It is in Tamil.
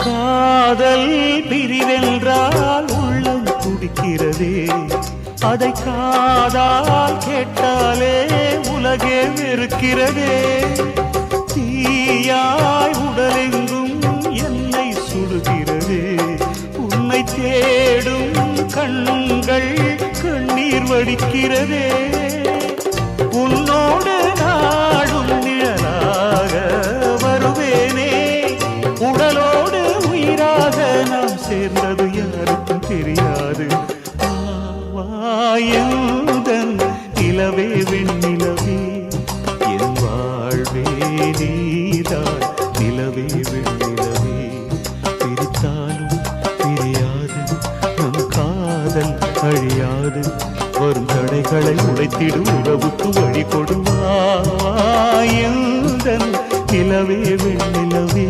காதல் பிரிவென்றால் உள்ளம் துடிக்கிறதே, அதை காதால் கேட்டாலே உலகே வெறுக்கிறதே. தீயாய் உடலெங்கும் என்னை சுடுகிறதே, உன்னை தேடும் கண்கள் கண்ணீர் வடிக்கிறதே. உன்னோடு நாடும் நிழலாக வருவேனே, உடலோடு உயிராக நாம் சேர்ந்தது யாருக்கும் தெரியாது. வாயந்தன் நிலவே வெண்ணிலவே, என் வாழ்வே நீதான் நிலவே வெண்ணிலவே. பிரித்தாலும் பிரியாது நம் காதல் அழியாது, வரும் தடைகளை உடைத்திடும் உறவுக்கு வழி கொடுவாயந்தன் நிலவே வெண்ணிலவே.